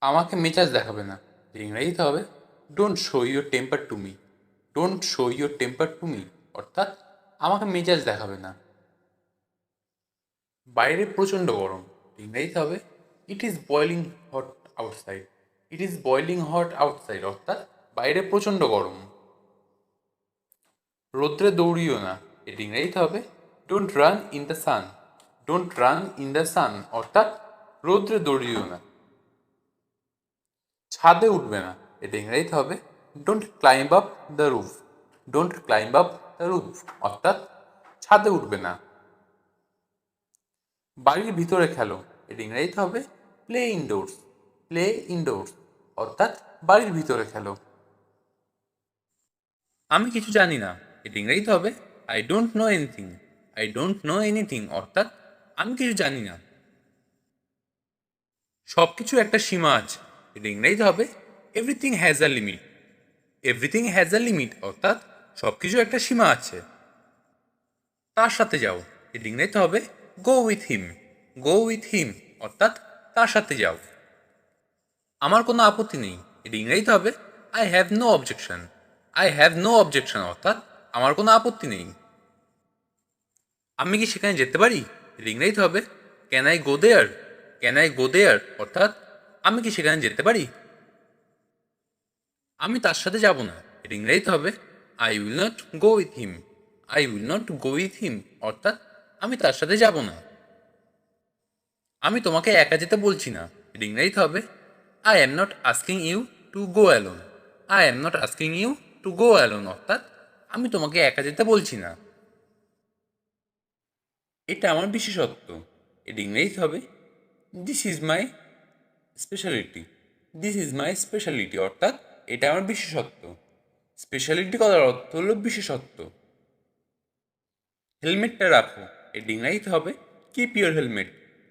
আমাকে মেজাজ দেখাবে না, ইংরেজিতে হবে don't show your temper to me. Don't show your temper two me অর্থাৎ আমাকে মেজাজ দেখাবে না। বাইরে প্রচণ্ড গরম, ইংরেজিতে হবে it is boiling hot outside. It is boiling hot outside অর্থাৎ বাইরে প্রচণ্ড গরম। রৌদ্রে দৌড়িও না, এটি ইংরেজিতে হবে don't run in the sun. Don't run in the sun অর্থাৎ রৌদ্রে দৌড়িও না। ছাদে উঠবে না, এটা ইংরেজিতে হবে don't climb up the roof. Don't climb up the roof অর্থাৎ ছাদে উঠবে না। বাড়ির ভিতরে খেলো, এটা ইংরেজিতে হবে প্লে ইনডোরস। প্লে ইনডোরস অর্থাৎ বাড়ির ভিতরে খেলো। আমি কিছু জানি না, এটা ইংরেজিতে হবে I don't know anything. I don't know anything অর্থাৎ আমি কিছু জানি না। সব কিছু একটা সীমা আছে, এটা ইংরেজিতে হবে everything has a limit. Everything has a limit অর্থাৎ সব কিছু একটা সীমা আছে। তার সাথে যাও, এটা ইংরেজিতে হবে go with him. Go with him অর্থাৎ তার সাথে যাও। আমার কোনো আপত্তি নেই, এটা ইংরেজিতে হবে I have no objection. I have no objection অর্থাৎ আমার কোনো আপত্তি নেই। আমি কি সেখানে যেতে পারি, এটা ইংরেজিতে হবে can I go there. Can I go there অর্থাৎ আমি কি সেখানে যেতে পারি। আমি তার সাথে যাব না, এটা ইংরেজিতে হবে I will not go with him. I will not go with him অর্থাৎ আমি তার সাথে যাব না। আমি তোমাকে একা যেতে বলছি না, এটা ইংরেজিতে হবে I am not asking you to go alone. I am not asking you to go alone অর্থাৎ আমি তোমাকে একা যেতে বলছি না। এটা আমার বিশেষত্ব, এটা ইংরেজিতে হবে this is my speciality. This is my speciality অর্থাৎ এটা আমার বিশেষত্ব। স্পেশালিটি কথার অর্থ হলো বিশেষত্ব। হেলমেটটা রাখো, এটি ইংরাজিতে হবে keep your helmet.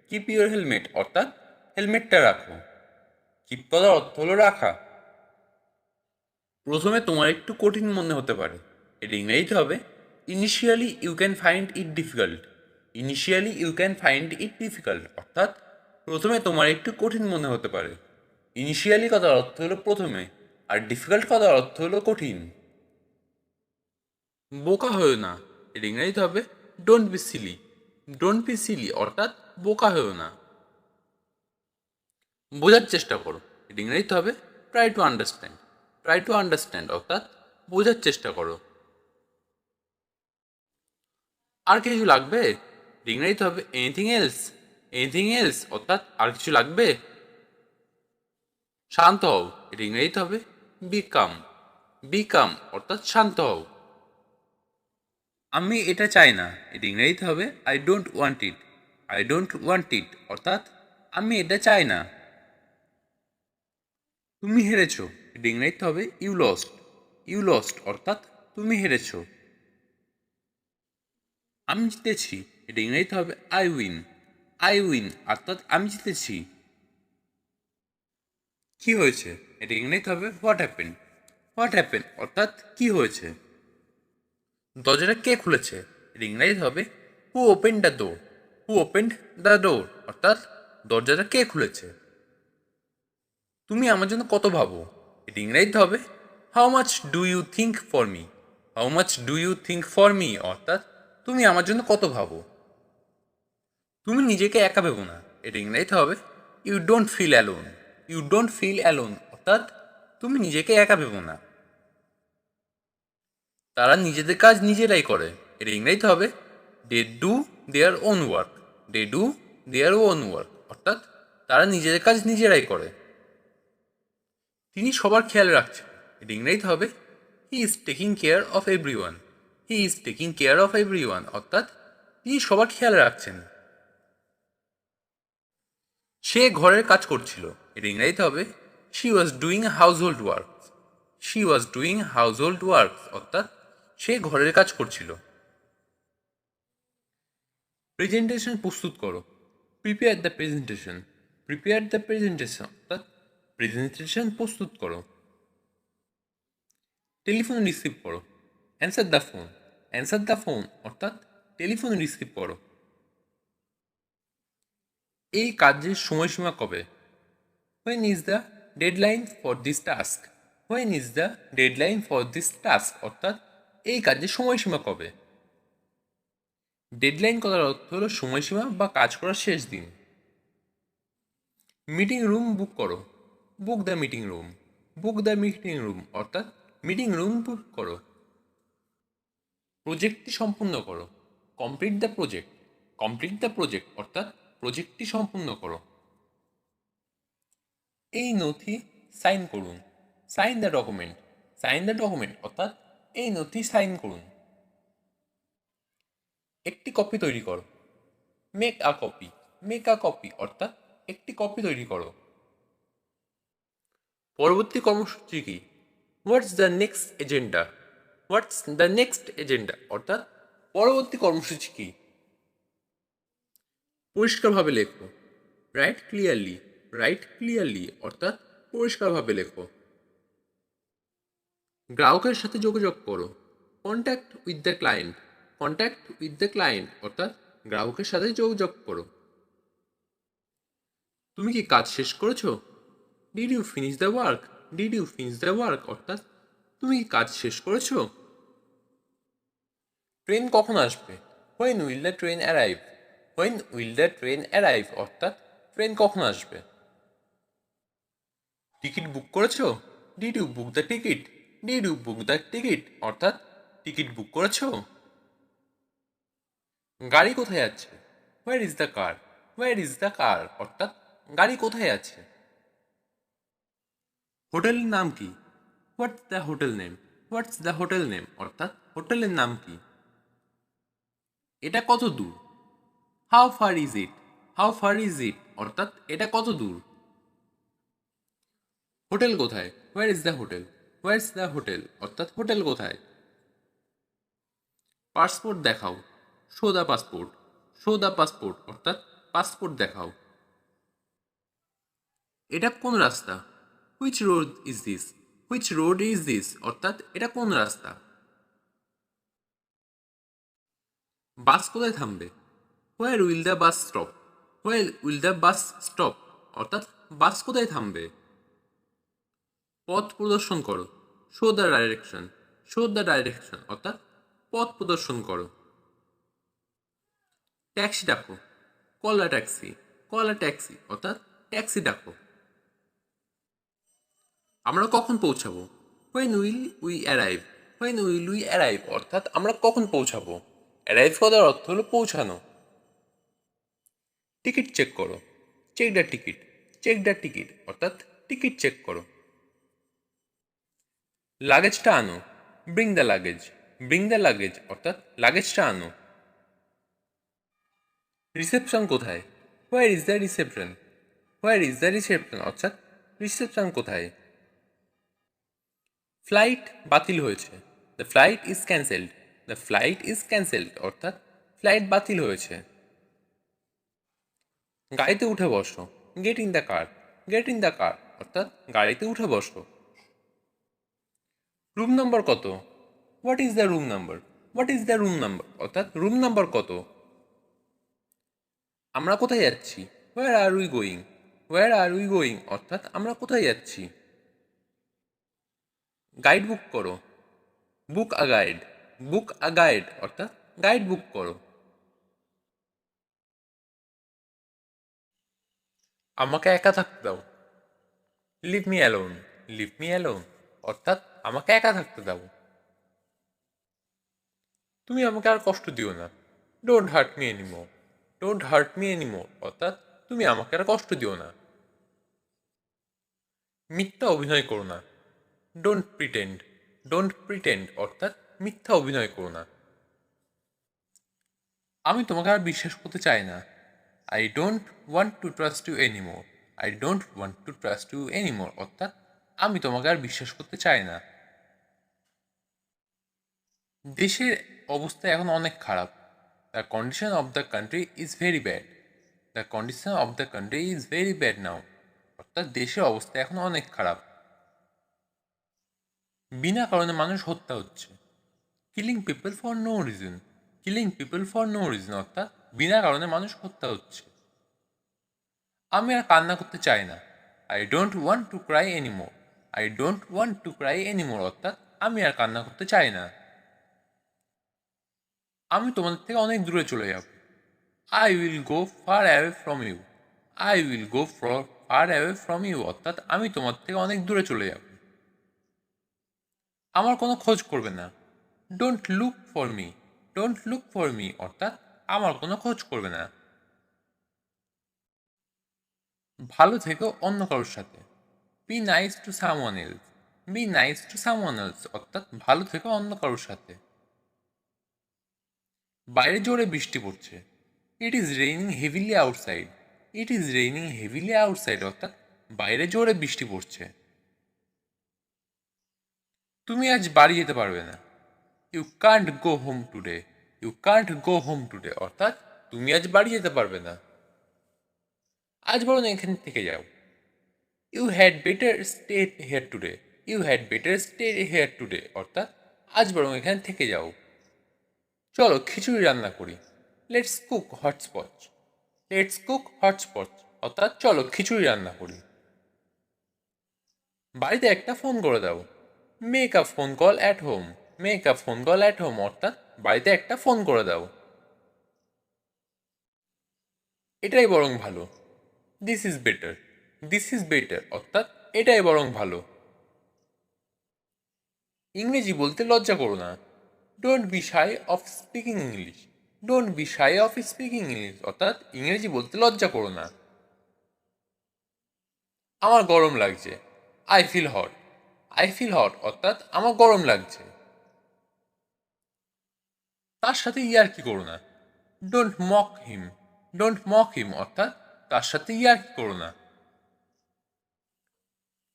Keep your helmet অর্থাৎ হেলমেটটা রাখো। কিপ কথার অর্থ হলো রাখা। প্রথমে তোমার একটু কঠিন মনে হতে পারে, এটি ইংরেজিতে হবে initially you can find it difficult. Initially you can find it difficult অর্থাৎ প্রথমে তোমার একটু কঠিন মনে হতে পারে। ইনিশিয়ালি কথার অর্থ হলো প্রথমে, আর ডিফিকাল্ট কথার অর্থ হলো কঠিন। বোকা হয়েও না, এর ইংরেজিতে হবে don't be silly. Don't be silly অর্থাৎ বোকা হয়েও না। বোঝার চেষ্টা করো, এর ইংরেজিতে হবে try to understand. Try to understand অর্থাৎ বোঝার চেষ্টা করো। আর কিছু লাগবে, এর ইংরেজিতে হবে এনিথিং এলস। এনিথিং এলস অর্থাৎ আর কিছু লাগবে। শান্ত হও, এর ইংরেজিতে হবে বি কাম। বি কাম অর্থাৎ শান্ত হও। আমি এটা চাই না, এটা ইংরেজিতে হবে I don't want it. I don't want it অর্থাৎ আমি এটা চাই না। তুমি হেরেছো, এটা ইংরেজিতে হবে ইউ লস্ট। ইউ লস্ট অর্থাৎ তুমি হেরেছো। আমি জিতেছি, এটা ইংরেজিতে হবে আই উইন। আই উইন অর্থাৎ আমি জিতেছি। কি হয়েছে, এটা ইংরেজিতে হবে হোয়াট হ্যাপেন। হোয়াট হ্যাপেন অর্থাৎ কি হয়েছে। দরজাটা কে খুলেছে, এটা ইংরেজিতে হবে হু open the door. Who open the door অর্থাৎ দরজাটা কে খুলেছে। তুমি আমার জন্য কত ভাবো, এটা ইংরেজিতে হবে how much do you think for me. How much do you think for me অর্থাৎ তুমি আমার জন্য কত ভাবো। তুমি নিজেকে একা ভেবো না, এটা ইংরেজিতে হবে you don't feel alone. You don't feel alone অর্থাৎ তুমি নিজেকে একা ভেবো না। তারা নিজেদের কাজ নিজেরাই করে, এটা ইংরেজিতে হবে they do their own work. They do their own work অর্থাৎ তারা নিজেদের কাজ নিজেরাই করে। তিনি সবার খেয়াল রাখছেন, এটা ইংরেজিতে হবে he is taking care of every one. He is taking care of every one অর্থাৎ তিনি সবার খেয়াল রাখছেন। সে ঘরের কাজ করছিল, এটা ইংরেজিতে হবে she was doing house hold work. She was doing house hold work অর্থাৎ সে ঘরের কাজ করছিল। প্রেজেন্টেশন প্রস্তুত করো, prepare the presentation. Prepare the presentation অর্থাৎ প্রেজেন্টেশন প্রস্তুত করো। টেলিফোন রিসিভ করো, answer the phone. Answer the phone অর্থাৎ টেলিফোন রিসিভ করো। এই কাজের সময়সীমা কবে, When is the deadline for this task? When is the deadline for this task? অর্থাৎ এই কাজের সময়সীমা কবে? ডেডলাইন কথার অর্থ হলো সময়সীমা বা কাজ করার শেষ দিন। মিটিং রুম বুক করো। Book the meeting room. Book the meeting room অর্থাৎ মিটিং রুম বুক করো। প্রজেক্টটি সম্পূর্ণ করো। Complete the project. Complete the project অর্থাৎ প্রজেক্টটি সম্পূর্ণ করো। এই নথি সাইন করুন। Sign the document. Sign the document অর্থাৎ এই নথি সাইন করুন। একটি কপি তৈরি করো। Make a copy. Make a copy অর্থাৎ একটি কপি তৈরি করো। পরবর্তী কর্মসূচি কি? What's the next agenda? What's the next agenda অর্থাৎ পরবর্তী কর্মসূচি কি? পরিষ্কারভাবে লেখো। Right clearly. রাইট ক্লিয়ারলি অর্থাৎ পরিষ্কারভাবে লেখো। গ্রাহকের সাথে যোগাযোগ করো। Contact with the client. Contact with the client অর্থাৎ গ্রাহকের সাথে যোগাযোগ করো। তুমি কি কাজ শেষ করেছো? Did you finish the work? Did you finish the work অর্থাৎ তুমি কি কাজ শেষ করেছো? ট্রেন কখন আসবে? When will the train arrive? When will the train arrive অর্থাৎ ট্রেন কখন আসবে? টিকিট বুক করেছো? Did you book the ticket? Did you book the ticket অর্থাৎ টিকিট বুক করেছো? গাড়ি কোথায় আছে? Where is the car? Where is the car অর্থাৎ গাড়ি কোথায় আছে? হোটেলের নাম কি? What's the hotel name? What's the hotel name অর্থাৎ হোটেলের নাম কি? এটা কত দূর? How far is it? How far is it অর্থাৎ এটা কত দূর? হোটেল কোথায়? Where is the hotel? Where is the hotel অর্থাৎ হোটেল কোথায়? পাসপোর্ট দেখাও। Show the passport. Show the passport অর্থাৎ পাসপোর্ট দেখাও। এটা কোন রাস্তা? Which road is this? Which road is this অর্থাৎ এটা কোন রাস্তা? বাস কোথায় থামবে? Where will the bus stop? Where will the bus stop অর্থাৎ বাস কোথায় থামবে? পথ প্রদর্শন করো। Show the direction. Show the direction অর্থাৎ পথ প্রদর্শন করো। ট্যাক্সি ডাকো। Call a taxi. Call a taxi অর্থাৎ ট্যাক্সি ডাকো। আমরা কখন পৌঁছাবো? When will we arrive? When will we arrive অর্থাৎ আমরা কখন পৌঁছাবো? অ্যারাইভ করার অর্থ হলো পৌঁছানো। টিকিট চেক করো। Check the ticket. Check the ticket অর্থাৎ টিকিট চেক করো। লাগেজটা আনো। Bring the luggage. Bring the luggage অর্থাৎ লাগেজটা আনো। রিসেপশন কোথায়? Where is the reception? Where is the reception অর্থাৎ রিসেপশন কোথায়? ফ্লাইট বাতিল হয়েছে। The flight is cancelled. The flight is cancelled অর্থাৎ ফ্লাইট বাতিল হয়েছে। গাড়িতে উঠে বসো। Get in the car. Get in the car অর্থাৎ গাড়িতে উঠে বসো। রুম নম্বর কত? What is the room number? What is the room number অর্থাৎ রুম নাম্বার কত? আমরা কোথায় যাচ্ছি? Where are we going? Where are we going অর্থাৎ আমরা কোথায় যাচ্ছি? গাইড বুক করো। Book a guide. Book a guide অর্থাৎ গাইড বুক করো। আমাকে একা থাকতে দাও। Leave me alone. Leave me alone অর্থাৎ আমাকে একা থাকতে দাও। তুমি আমাকে আর কষ্ট দিও না। Don't hurt me anymore. Don't hurt me anymore অর্থাৎ তুমি আমাকে আর কষ্ট দিও না। মিথ্যা অভিনয় করো না। Don't pretend. ডোন্ট প্রিটেন্ড অর্থাৎ মিথ্যা অভিনয় করো না। আমি তোমাকে আর বিশ্বাস করতে চাই না। I don't want to trust you anymore. I don't want to trust you anymore অর্থাৎ আমি তোমাকে আর বিশ্বাস করতে চাই না। দেশের অবস্থা এখন অনেক খারাপ। The condition of the country is very bad. The condition of the country is very bad now অর্থাৎ দেশের অবস্থা এখন অনেক খারাপ। বিনা কারণে মানুষ হত্যা হচ্ছে। Killing people for no reason. Killing people for no reason অর্থাৎ বিনা কারণে মানুষ হত্যা হচ্ছে। আমি আর কান্না করতে চাই না। I don't want to cry anymore. I don't want to cry anymore অর্থাৎ আমি আর কান্না করতে চাই না। আমি তোমাদের থেকে অনেক দূরে চলে যাব। I will go far away from you. I will go far away from you অর্থাৎ আমি তোমার থেকে অনেক দূরে চলে যাব। আমার কোনো খোঁজ করবে না। Don't look for me. Don't look for me অর্থাৎ আমার কোনো খোঁজ করবে না। ভালো থেকো অন্য কারোর সাথে। Be nice to someone else. Be nice to someone else অর্থাৎ ভালো থেকো অন্য কারোর সাথে। বাইরে জোরে বৃষ্টি পড়ছে। It is raining heavily outside. It is raining heavily outside অর্থাৎ বাইরে জোরে বৃষ্টি পড়ছে। তুমি আজ বাড়ি যেতে পারবে না। You can't go home today. You can't go home today অর্থাৎ তুমি আজ বাড়ি যেতে পারবে না। আজ বরং এখান থেকে যাও। You had better stay here today. You had better stay here today অর্থাৎ আজ বরং এখান থেকে যাও। চলো খিচুড়ি রান্না করি। Let's cook hotchpotch. Let's cook hotchpotch অর্থাৎ চলো খিচুড়ি রান্না করি। বাড়িতে একটা ফোন করে দাও। Make a phone call at home. Make a phone call at home অর্থাৎ বাড়িতে একটা ফোন করে দাও। এটাই বরং ভালো। This is better. This is better অর্থাৎ এটাই বরং ভালো। ইংরেজি বলতে লজ্জা করো না। Don't be shy of speaking English. Don't be shy of speaking English অর্থাৎ ইংরেজি বলতে লজ্জা করো না। আমার গরম লাগছে। I feel hot. I feel hot অর্থাৎ আমার গরম লাগছে। তার সাথে ইয়ার্কি করো না। Don't mock him. Don't mock him অর্থাৎ তার সাথে ইয়ার্কি করো না।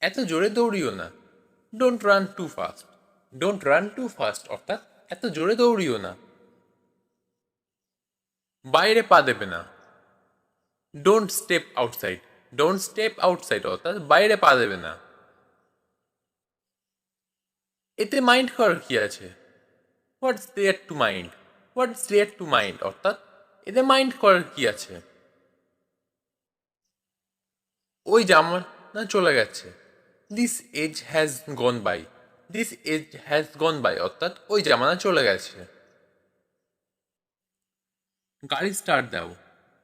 এত জোরে দৌড়িও না। Don't run too fast. Don't run too fast অর্থাৎ এত জোরে দৌড়িও না। বাইরে পা দেবে না। Don't step outside. Don't step outside অর্থাৎ বাইরে পা দেবে না। এতে মাইন্ড করার কি আছে? What's there to mind. What's there to mind অর্থাৎ এতে মাইন্ড করার কি আছে? ওই জামানা চলে গেছে। This age has gone by. This age has gone by অর্থাৎ ওই জামানা চলে গেছে। গাড়ি স্টার্ট দাও।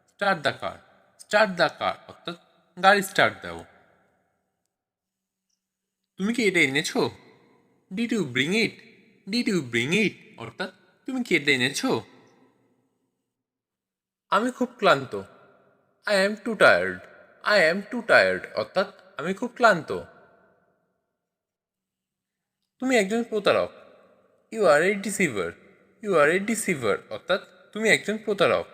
Start the car. Start the car অর্থাৎ গাড়ি স্টার্ট দাও। তুমি কি এটা এনেছো? Did you bring it? Did you bring it অর্থাৎ তুমি কি এটা এনেছো? আমি খুব ক্লান্ত। I am too tired. I am too tired অর্থাৎ আমি খুব ক্লান্ত। তুমি একজন প্রতারক। You are A deceiver. You are A deceiver অর্থাৎ তুমি একজন প্রতারক।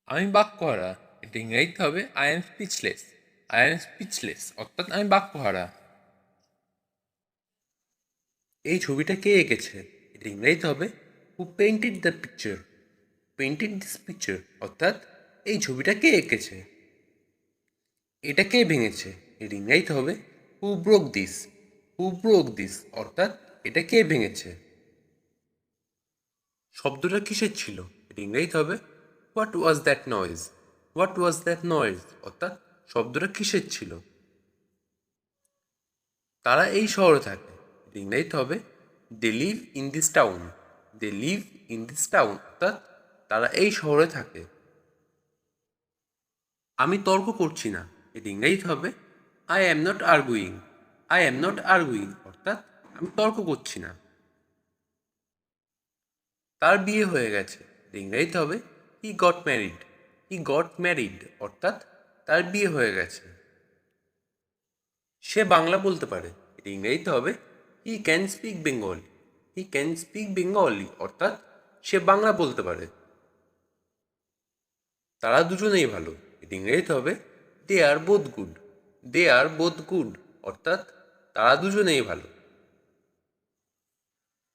আমি বাক্যহারা। এটা ইংরেজিতে হবে I am speechless. I am speechless অর্থাৎ আমি বাক্যহারা। এই ছবিটা কে এঁকেছে? এটা ইংরেজিতে হবে who painted the picture. Painted this picture অর্থাৎ এই ছবিটা কে এঁকেছে? এটা কে ভেঙেছে? এটা ইংরেজিতে হবে who broke this. Who broke this অর্থাৎ এটা কে ভেঙেছে? শব্দটা কিসের ছিল? এটা ইংরেজিতে হবে what was that noise. What was that noise অর্থাৎ শব্দটা কিসের ছিল? তারা এই শহরে থাকে। এটা ইংরেজিতে হবে they live in this town. They live in this town অর্থাৎ তারা এই শহরে থাকে। আমি তর্ক করছি না। এটা ইংরেজিতে হবে I am not arguing. I am not arguing অর্থাৎ আমি তর্ক করছি না। তার বিয়ে হয়ে গেছে। এটা ইংরেজিতে হবে he got married. He got married অর্থাৎ তার বিয়ে হয়ে গেছে। সে বাংলা বলতে পারে। এটা ইংরেজিতে হবে he can speak Bengali. He can speak Bengali অর্থাৎ সে বাংলা বলতে পারে। তারা দুজনেই ভালো। এটা ইংরেজিতে হবে they R both good. They R both good অর্থাৎ তারা দুজনেই ভালো।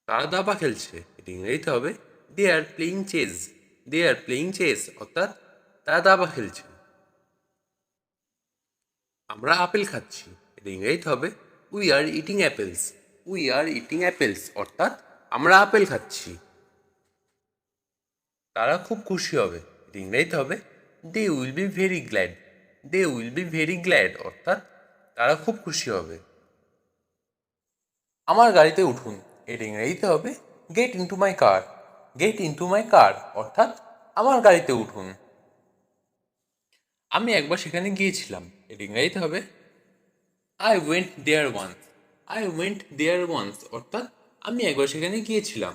তারা দাবা খেলছে। এটা ইংরেজিতে হবে they are playing chess. They are playing chess অর্থাৎ তারা দাবা খেলছে। আমরা আপেল খাচ্ছি। এটা ইংরেজিতে হবে we are eating apples. We are eating apples অর্থাৎ আমরা আপেল খাচ্ছি। তারা খুব খুশি হবে। এটা ইংরেজিতে হবে they will be very glad. They will be very glad অর্থাৎ তারা খুব খুশি হবে। আমার গাড়িতে উঠুন, এর ইংরেজিতে হবে get into my car. Get into my car অর্থাৎ আমার গাড়িতে উঠুন। আমি একবার সেখানে গিয়েছিলাম, এর ইংরেজিতে হবে I went there once. I went there once অর্থাৎ আমি একবার সেখানে গিয়েছিলাম।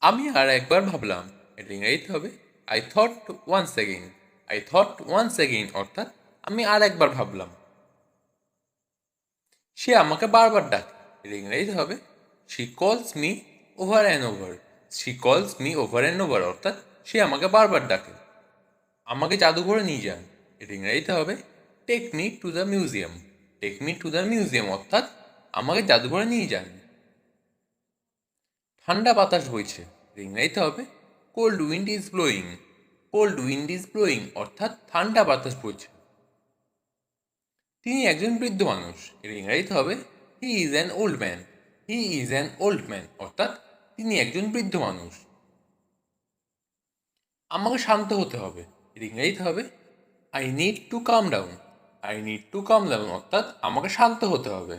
আমি আর একবার ভাবলাম, এর ইংরেজিতে হবে I thought once again. I thought once again অর্থাৎ আমি আর একবার ভাবলাম। সে আমাকে বারবার ডাকে, এর ইংরেজিতে হবে শি কলস me over and over. She কলস মি ওভার অ্যান্ড ওভার অর্থাৎ সে আমাকে বারবার ডাকে। আমাকে জাদুঘরে নিয়ে যান, এর ইংরেজিতে হবে take me to the museum. Take me to the museum অর্থাৎ আমাকে জাদুঘরে নিয়ে যান। ঠান্ডা বাতাস বইছে, এর ইংরেজিতে হবে cold wind is blowing. Cold wind is blowing অর্থাৎ ঠান্ডা বাতাস বইছে। তিনি একজন বৃদ্ধ মানুষ, এর ইংরেজিতে হবে he is an old man. He is an old man অর্থাৎ তিনি একজন বৃদ্ধ মানুষ। আমাকে শান্ত হতে হবে, এর ইংরেজিতে হবে I need to calm down. I need to calm down অর্থাৎ আমাকে শান্ত হতে হবে।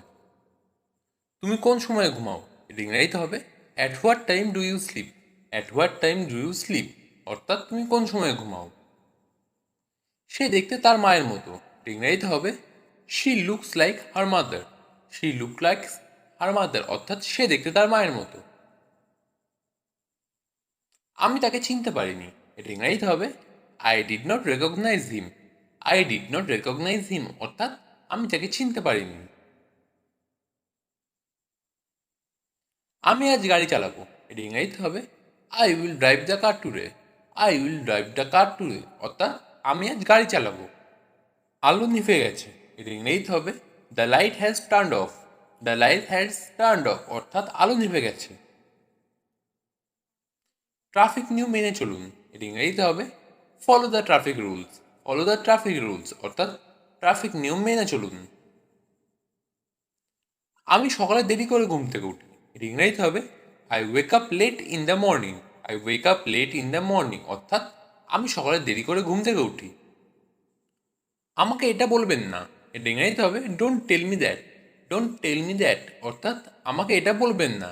তুমি কোন সময়ে ঘুমাও, এর ইংরেজিতে হবে at what time do you sleep. At what time do you sleep অর্থাৎ তুমি কোন সময়ে ঘুমাও। সে দেখতে তার মায়ের মতো, এর ইংরেজিতে হবে she looks like her mother. She look like her mother অর্থাৎ সে দেখতে তার মায়ের মতো। আমি তাকে চিনতে পারিনি, এর ইংরেজিতে হবে I did not recognise him. I did not recognise him অর্থাৎ আমি তাকে চিনতে পারিনি। আমি আজ গাড়ি চালাবো, এর ইংরেজিতে হবে I will drive the car today. I will drive the car today অর্থাৎ আমি আজ গাড়ি চালাবো। আলো নিভে গেছে, এর ইংরেজিতে হবে the light has turned of. The light has turned of অর্থাৎ আলো নিভে গেছে। ট্রাফিক নিয়ম মেনে চলুন, এর ইংরেজিতে হবে follow the traffic rules. Follow the traffic rules অর্থাৎ ট্রাফিক নিয়ম মেনে চলুন। আমি সকালে দেরি করে ঘুম থেকে উঠি, এর ইংরেজিতে হবে I wake up late in the morning. I wake up late in the morning অর্থাৎ আমি সকালে দেরি করে ঘুম থেকে উঠি। আমাকে এটা বলবেন না, এটা ইংরেজিতে হবে don't tell me that. Don't tell me that অর্থাৎ আমাকে এটা বলবেন না।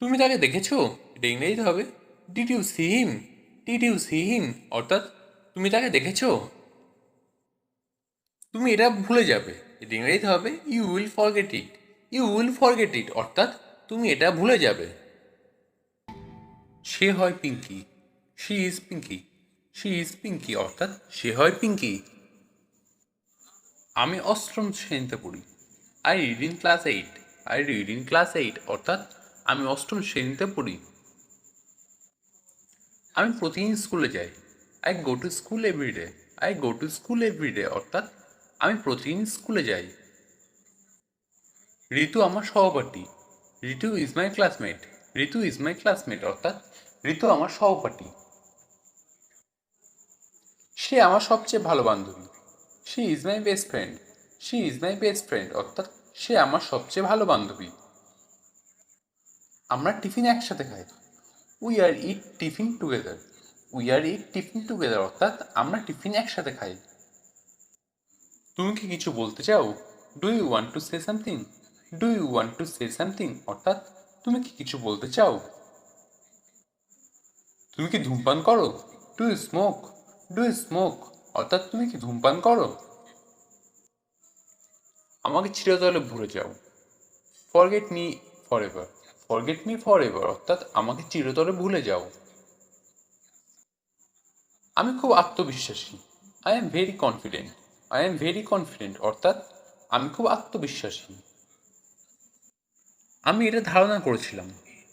তুমি তাকে দেখেছো, এটা ইংরেজিতে হবে did you see him. Did you see him অর্থাৎ তুমি তাকে দেখেছো। তুমি এটা ভুলে যাবে, এটা ইংরেজিতে হবে you will forget it. You will forget it অর্থাৎ তুমি এটা ভুলে যাবে। সে হয় Pinky. She is Pinky. She is Pinky অর্থাৎ সে হয় পিঙ্কি। আমি অষ্টম শ্রেণীতে পড়ি। I read in class eight. I read in class eight অর্থাৎ আমি অষ্টম শ্রেণীতে পড়ি। আমি প্রতিদিন স্কুলে যাই। I go to school everyday. I go to school everyday অর্থাৎ আমি প্রতিদিন স্কুলে যাই। ঋতু আমার সহপাঠী। Ritu is my classmate. Ritu is my classmate অর্থাৎ ঋতু আমার সহপাঠী। সে আমার সবচেয়ে ভালো বান্ধবী। She is my best friend. She is my best friend অর্থাৎ সে আমার সবচেয়ে ভালো বান্ধবী। আমরা টিফিন একসাথে খাই। We are it tiffin together. We are it tiffin together অর্থাৎ আমরা টিফিন একসাথে খাই। তুমি কি কিছু বলতে চাও? Do you want to say something? Do you want to say something অর্থাৎ তুমি কি কিছু বলতে চাও? তুমি কি ধূমপান করো? Do you smoke? Do you smoke অর্থাৎ তুমি কি ধূমপান করো? আমাকে চিরতরে ভুলে যাও। Forget me forever. Forget me forever অর্থাৎ আমাকে চিরতরে ভুলে যাও। আমি খুব আত্মবিশ্বাসী। I am very confident. I am very confident অর্থাৎ আমি খুব আত্মবিশ্বাসী। আমি এটা ধারণা করেছিলাম।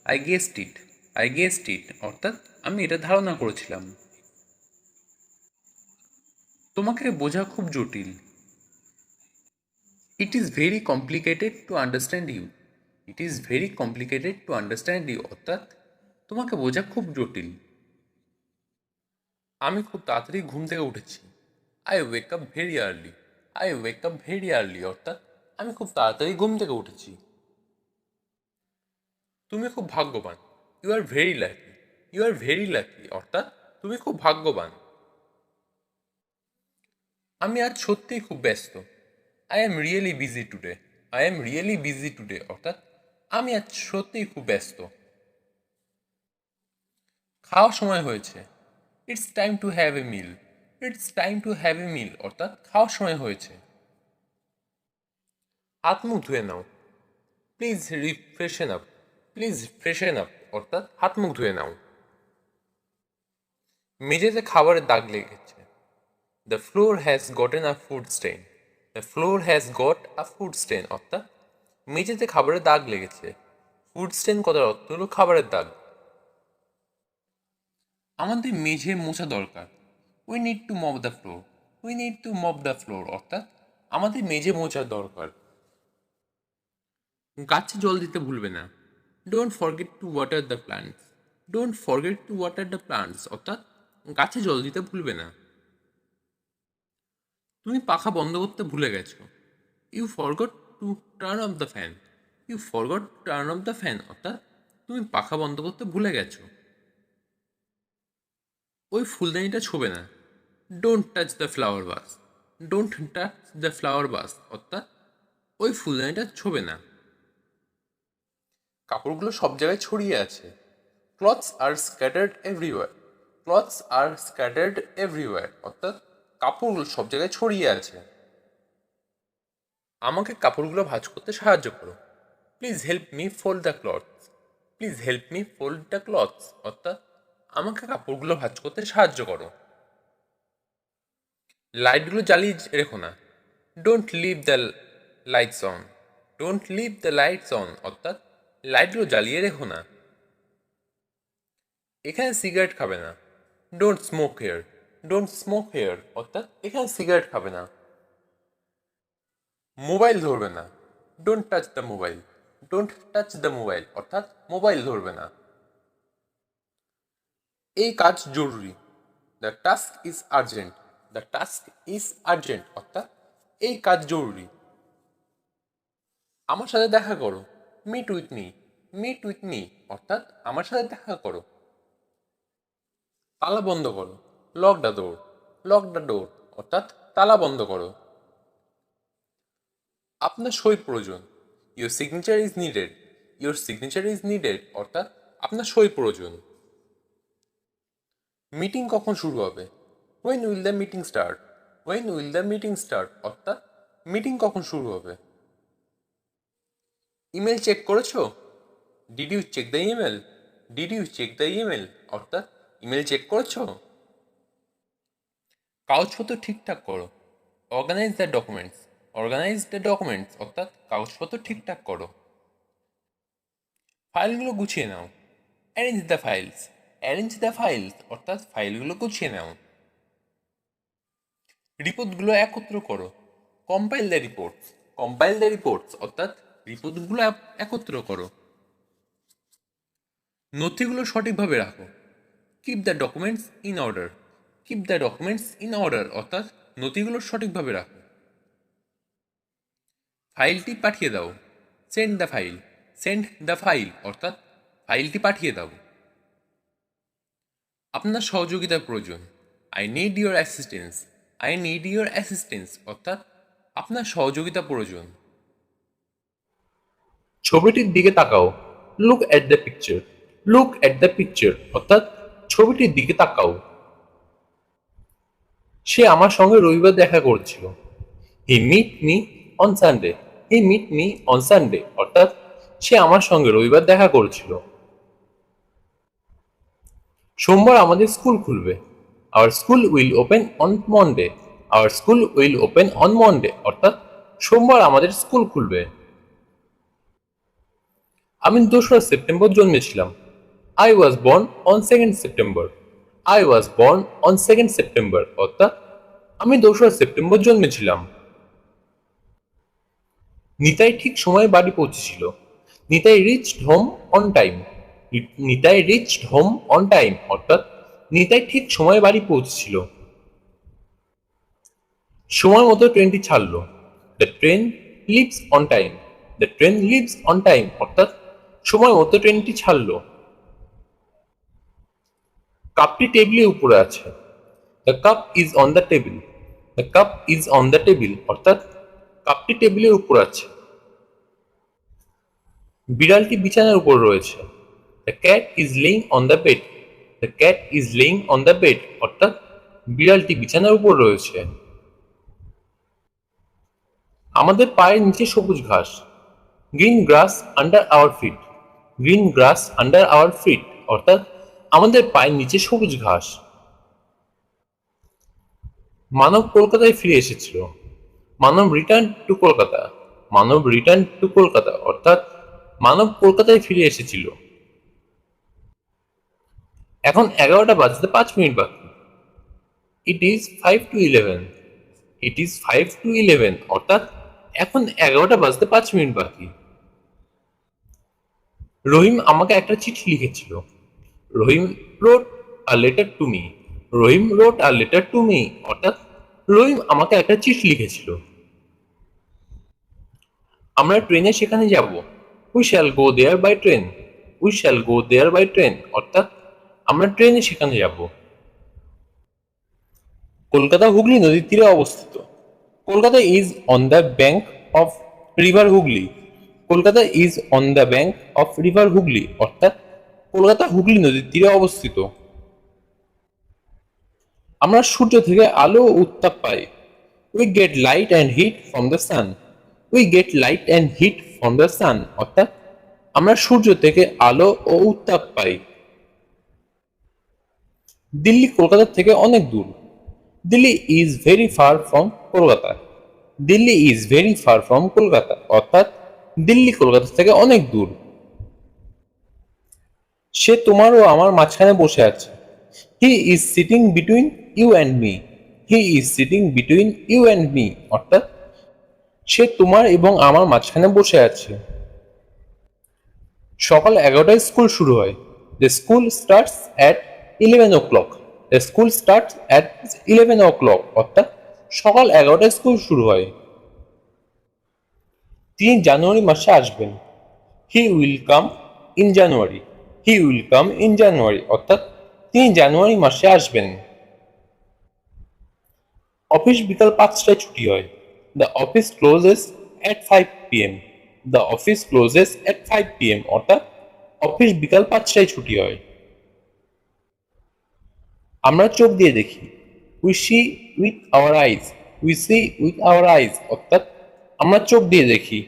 I guessed it. I guessed it অর্থাৎ আমি এটা ধারণা করেছিলাম। তোমাকে বোঝা খুব জটিল। It is very complicated to understand you. It is very complicated to understand you অর্থাৎ তোমাকে বোঝা খুব জটিল। আমি খুব তাড়াতাড়ি ঘুম থেকে উঠেছি। I wake up very early. I wake up very early অর্থাৎ আমি খুব তাড়াতাড়ি ঘুম থেকে উঠেছি। তুমি খুব ভাগ্যবান। You are very lucky. You are very lucky অর্থাৎ তুমি খুব ভাগ্যবান। আমি আজ সত্যিই খুব ব্যস্ত। I am really busy today. I am really busy today অর্থাৎ আমি আজ সত্যিই খুব ব্যস্ত। খাওয়ার সময় হয়েছে। It's time to have a meal. It's time to have a meal অর্থাৎ খাওয়ার সময় হয়েছে। হাত মুখ ধুয়ে নাও। Please refreshen up. Please freshen up অর্থাৎ হাত মুখ ধুয়ে নাও। মেঝেতে খাবারের দাগ লেগেছে। The floor has gotten a food stain. The floor has got a food stain অর্থাৎ মেঝেতে খাবারের দাগ লেগেছে। ফুড স্টেন কথার অর্থ হলো খাবারের দাগ। আমাদের মেঝে মোছা দরকার। We need to mop the floor. We need to mop the floor অর্থাৎ আমাদের মেঝে মোছার দরকার। গাছে জল দিতে ভুলবে না। Don't forget to water the plants. Don't forget to water the plants অর্থাৎ গাছে জল দিতে ভুলবে না। তুমি পাখা বন্ধ করতে ভুলে গেছো। You forgot to turn off the fan. You forgot turn off the fan অর্থাৎ তুমি পাখা বন্ধ করতে ভুলে গেছো। ওই ফুলদানিটা ছোবে না। Don't touch the flower bus. Don't touch the flower বাস অর্থাৎ ওই ফুলদানিটা ছোবে না। কাপড়গুলো সব জায়গায় ছড়িয়ে আছে। ক্লথস আর স্ক্যাটার্ড এভরিওয়্যার। ক্লথস আর স্ক্যাটার্ড এভরিওয়্যার অর্থাৎ কাপড়গুলো সব জায়গায় ছড়িয়ে আছে। আমাকে কাপড়গুলো ভাঁজ করতে সাহায্য করো। Please help me fold the clothes. Please help me fold the clothes অর্থাৎ আমাকে কাপড়গুলো ভাঁজ করতে সাহায্য করো। লাইটগুলো জ্বালিয়ে রেখো না। Don't leave the lights on. Don't leave the lights on অর্থাৎ লাইটগুলো জ্বালিয়ে রেখো না। এখানে সিগারেট খাবে না। Don't smoke here. Don't smoke here অর্থাৎ এখানে সিগারেট খাবে না। মোবাইল ধরবে না। Don't touch the mobile. Don't touch the mobile অর্থাৎ মোবাইল ধরবে না। এই কাজ জরুরি। The task is urgent. The task is urgent অর্থাৎ এই কাজ জরুরি। আমার সাথে দেখা করো। Meet with me. Meet with me অর্থাৎ আমার সাথে দেখা করো। তালা বন্ধ করো। Lock the door. Lock the door অর্থাৎ তালা বন্ধ করো। আপনার সই প্রয়োজন। Your signature is needed. Your signature is needed অর্থাৎ আপনার সই প্রয়োজন। মিটিং কখন শুরু হবে? When will the meeting start? When will the meeting start অর্থাৎ মিটিং কখন শুরু হবে। ইমেল চেক করেছো? Did you check the email? Did you check the email অর্থাৎ ইমেল চেক করেছো। কাগজপত্র ঠিকঠাক করো। Organise the documents. Organise the documents অর্থাৎ কাগজপত্র ঠিকঠাক করো। ফাইলগুলো গুছিয়ে নাও। Arrange the files. Arrange the files অর্থাৎ ফাইলগুলো গুছিয়ে নাও। রিপোর্টগুলো একত্র করো। Compile the reports. Compile the reports অর্থাৎ রিপোর্টগুলো একত্র করো। নথিগুলো সঠিকভাবে রাখো। Keep the documents in order. Keep the documents in order অর্থাৎ নথিগুলো সঠিকভাবে রাখো। ফাইলটি পাঠিয়ে দাও। Send the file. Send the file অর্থাৎ ফাইলটি পাঠিয়ে দাও। আপনার সহযোগিতার প্রয়োজন। I need your assistance. I need your assistance অর্থাৎ আপনার সহযোগিতা প্রয়োজন। ছবিটির দিকে তাকাও। Look at the picture. Look at the picture অর্থাৎ ছবিটির দিকে তাকাও। সে আমার সঙ্গে রবিবার দেখা করছিল। He meet me on Sunday. He meet me on Sunday অর্থাৎ সে আমার সঙ্গে রবিবার দেখা করেছিল। সোমবার আমাদের স্কুল খুলবে। Our school will open on Monday. Our school will open on Monday অর্থাৎ সোমবার আমাদের স্কুল খুলবে। আমি 2রা সেপ্টেম্বর জন্মেছিলাম। I was born on 2nd September. I was born on 2nd September অর্থাৎ আমি 2রা সেপ্টেম্বর জন্মেছিলাম। নিতাই ঠিক সময়ে বাড়ি পৌঁছেছিল। Nitai reached home on time. Nitai reached home on time অর্থাৎ নিতাই ঠিক সময়ে বাড়ি পৌঁছেছিল। সময় মতো ট্রেনটি ছাড়লো। The train leaves on time. The train leaves on time অর্থাৎ সময় মতো ট্রেনটি ছাড়লো। কাপটি টেবিলের উপরে আছে। The cup is on the table. The cup is on the table অর্থাৎ কাপটি টেবিলের উপর আছে। বিড়ালটি বিছানার উপর রয়েছে। The cat is laying on the bed. The cat is laying on the bed অর্থাৎ বিড়ালটি বিছানার উপর রয়েছে। আমাদের পায়ের নিচে সবুজ ঘাস। Green grass under our feet. Green grass under our feet অর্থাৎ আমাদের পায়ের নিচে সবুজ ঘাস। মানব কলকাতায় ফিরে এসেছিল। Manab return to Kolkata. Manab return to Kolkata অর্থাৎ মানব কলকাতায় ফিরে এসেছিল। এখন 11টা বাজতে 5 মিনিট বাকি। It is 5 to 11। It is 5 to 11 অর্থাৎ এখন 11টা বাজতে 5 মিনিট বাকি। রহিম আমাকে একটা চিঠি লিখেছিল। রহিম wrote a letter to me। Rahim wrote a letter to me অর্থাৎ রহিম আমাকে একটা চিঠি লিখেছিল। আমরা ট্রেনে সেখানে যাব। We shall go there by train. We shall go there by train অর্থাৎ আমরা ট্রেনে সেখানে যাব। কলকাতা হুগলি নদীর তীরে অবস্থিত। Kolkata is on the bank of river Hooghly. Kolkata is on the bank of river Hooghly অর্থাৎ কলকাতা হুগলি নদীর তীরে অবস্থিত। আমরা সূর্য থেকে আলো ও উত্তাপ পাই। We get light and heat from the sun. We get light and heat from the sun অর্থাৎ আমরা সূর্য থেকে আলো ও উত্তাপ পাই। দিল্লি কলকাতা থেকে অনেক দূর। Delhi is very far from Kolkata. Delhi is very far from Kolkata অর্থাৎ দিল্লি কলকাতা থেকে অনেক দূর। সে তোমার ও আমার মাঝখানে বসে আছে। He is sitting between you and me. He is sitting between you and me অর্থাৎ সে তোমার এবং আমার মাঝখানে বসে আছে। সকাল 11টায় স্কুল শুরু হয়। The school starts at 11 o'clock। The school starts at 11 o'clock অর্থাৎ সকাল 11টায় স্কুল শুরু হয়। তিনি জানুয়ারি মাসে আসবেন। He will come in January. He will come in January অর্থাৎ তিনি জানুয়ারি মাসে আসবেন। অফিস বিকাল 5টায় ছুটি হয়। The office clauses at 5 p.m। The office clauses at 5 p.m অর্থাৎ অফিস বিকাল 5টায় ছুটি হয়। আমরা চোখ দিয়ে দেখি। We see with our eyes. We see with our eyes অর্থাৎ আমরা চোখ দিয়ে দেখি।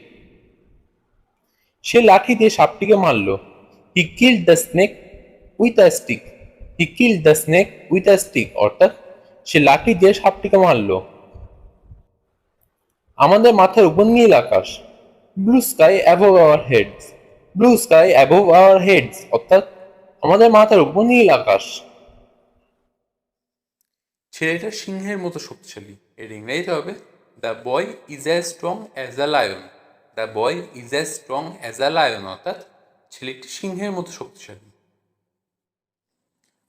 সে লাঠি দিয়ে সাপটিকে মারল। He killed the snake with a stick. He killed the snake with a stick অর্থাৎ সে লাঠি দিয়ে সাপটিকে মারল। আমাদের মাথার উপর নীল আকাশ। Blue sky above our heads. Blue sky above our heads অর্থাৎ আমাদের মাথার উপর নীল আকাশ। ছেলেটা সিংহের মতো শক্তিশালী। এর ইংরেজিতে হবে the boy is as strong as the lion. The boy is as strong as the lion অর্থাৎ ছেলেটি সিংহের মতো শক্তিশালী।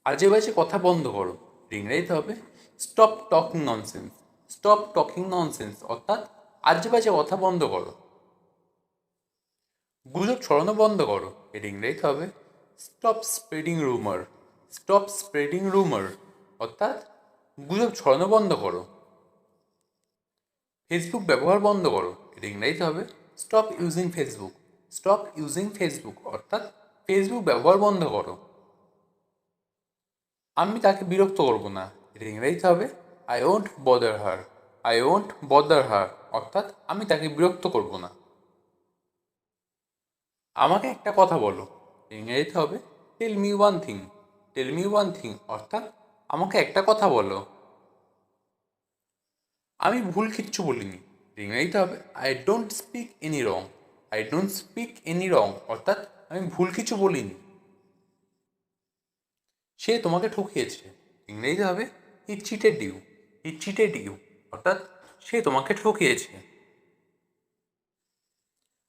আজে বাজে কথা বন্ধ করো। এর ইংরেজিতে হবে stop talking nonsense. Stop talking nonsense অর্থাৎ আজে বাজে কথা বন্ধ করো। গুজব ছড়ানো বন্ধ করো। এর ইংরেজিতে হবে স্টপ স্প্রেডিং রুমার। স্টপ স্প্রেডিং রুমার অর্থাৎ গুজব ছড়ানো বন্ধ করো। ফেসবুক ব্যবহার বন্ধ করো। এর ইংরেজিতে হবে stop using Facebook. Stop using Facebook অর্থাৎ ফেসবুক ব্যবহার বন্ধ করো। আমি তাকে বিরক্ত করব না। এর ইংরেজিতে হবে I won't bother her. I won't bother her অর্থাৎ আমি তাকে বিরক্ত করব না। আমাকে একটা কথা বলো। ইংরেজিতে হবে tell me one thing. Tell me one thing অর্থাৎ আমাকে একটা কথা বলো। আমি ভুল কিচ্ছু বলিনি। ইংরেজিতে হবে I don't speak any wrong. I don't speak any wrong অর্থাৎ আমি ভুল কিছু বলিনি। সে তোমাকে ঠকিয়েছে। ইংরেজিতে হবে he cheated you. He cheated you অর্থাৎ সে তোমাকে ঠকিয়েছে।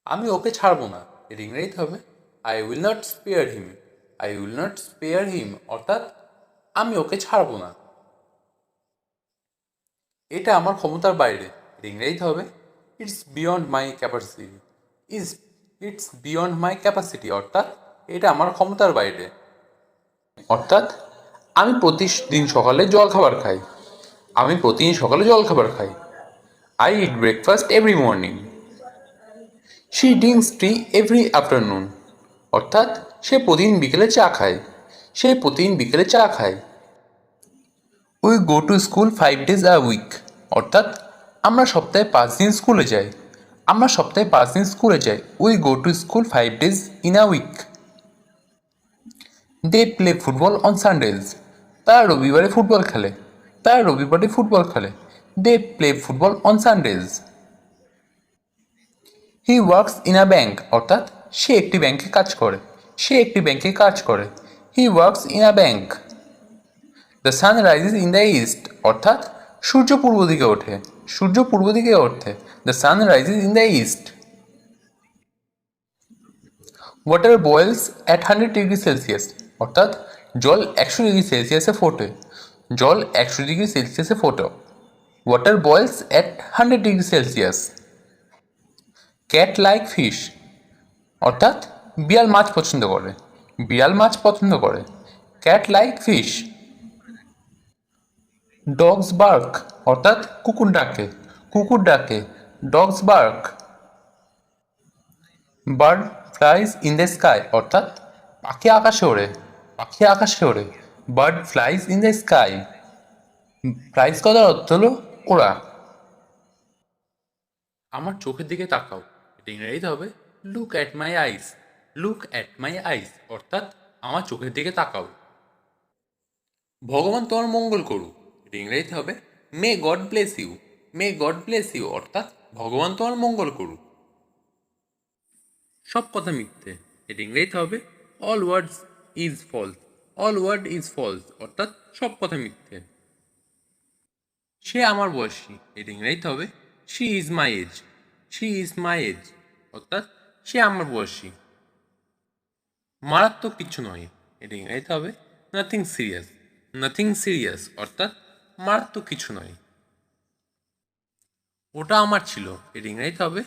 আমি ওকে ছাড়বো না। এর ইংরেজিতে হবে I will not spare him. I will not spare him অর্থাৎ আমি ওকে ছাড়বো না। এটা আমার ক্ষমতার বাইরে। এর ইংরেজিতে হবে it's beyond my capacity. Is it's beyond my capacity অর্থাৎ এটা আমার ক্ষমতার বাইরে। অর্থাৎ আমি প্রতিদিন সকালে জলখাবার খাই। আমি প্রতিদিন সকালে জলখাবার খাই। I eat breakfast every morning. She drinks T every afternoon. অর্থাৎ সে প্রতিদিন বিকেলে চা খায়। সে প্রতিদিন বিকেলে চা খায়। We go to school 5 days a week. অর্থাৎ আমরা সপ্তাহে 5 দিন স্কুলে যাই। আমরা সপ্তাহে 5 দিন স্কুলে যাই। We go to school 5 days in a week. They play football on Sundays. তারা রবিবারে ফুটবল খেলে। তারা রবিবারে ফুটবল খেলে। They play football on Sundays. He works in a bank. অর্থাৎ সে একটি ব্যাংকে কাজ করে। সে একটি ব্যাংকে কাজ করে। হি works in a bank. The sun rises in the east. অর্থাৎ সূর্য পূর্ব দিকে ওঠে। সূর্য পূর্ব দিকে ওঠে। The sun rises in the east. Water boils at 100 degree Celsius. অর্থাৎ জল 100 ডিগ্রি সেলসিয়াসে ফোটে। জল 100 ডিগ্রি সেলসিয়াসে ফোটে। Water boils at 100 degree Celsius. Cat like fish. অর্থাৎ বিড়াল মাছ পছন্দ করে। বিড়াল মাছ পছন্দ করে। Cat like fish. Dogs bark. অর্থাৎ কুকুর ডাকে। কুকুর ডাকে। Dogs bark. Bird flies in the sky. অর্থাৎ পাখি আকাশে ওড়ে। পাখি আকাশে ওড়ে। Bird flies in the sky. Flies কথার অর্থ হলো ওড়া। আমার চোখের দিকে তাকাও, এটা ইংরেজিতে হবে look at my eyes. Look at my eyes অর্থাৎ আমার চোখের দিকে তাকাও। ভগবান তোমার মঙ্গল করুক, এটা ইংরেজিতে হবে may God bless you. May God bless you অর্থাৎ ভগবান তোমার মঙ্গল করুক। সব কথা মিথ্যে, এটা ইংরেজিতে হবে all words is false. All word is false অর্থাৎ সব কথা মিথ্যে। সে আমার বয়সী, এটা ইংরেজিতে হবে she is my age. She is my age অর্থাৎ সে আমার বয়সী। মারাত্মক কিছু নয়, এটা ইংরেজিতে হবে নাথিং সিরিয়াস। নাথিং সিরিয়াস অর্থাৎ মারাত্মক কিছু নয়। ওটা আমার ছিল, এটা ইংরেজিতে হবে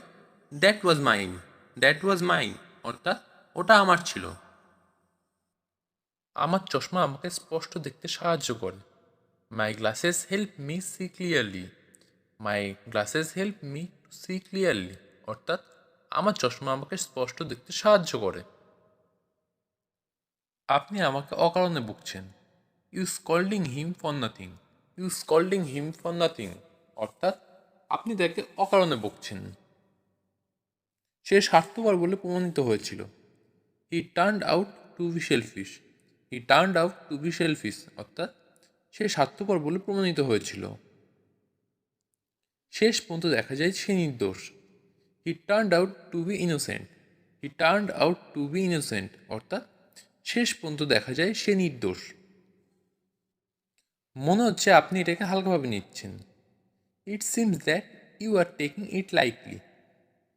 that was mine. That was mine অর্থাৎ ওটা আমার ছিল। আমার চশমা আমাকে স্পষ্ট দেখতে সাহায্য করে। My glasses help me see clearly. My glasses help me to see clearly অর্থাৎ আমার চশমা আমাকে স্পষ্ট দেখতে সাহায্য করে। আপনি আমাকে অকারণে বকছেন। You scolding him for nothing. You scolding him for nothing অর্থাৎ আপনি তাকে অকারণে বকছেন। সে স্বার্থপর বলে প্রমাণিত হয়েছিল। He turned out to be selfish. He turned out to be selfish অর্থাৎ সে স্বার্থপর বলে প্রমাণিত হয়েছিল। শেষ পর্যন্ত দেখা যায় সে নির্দোষ। He turned out to be innocent. He turned out to be innocent অর্থাৎ শেষ পর্যন্ত দেখা যায় সে নির্দোষ। মনে হচ্ছে আপনি এটাকে হালকাভাবে নিচ্ছেন। It seems that you are taking it lightly.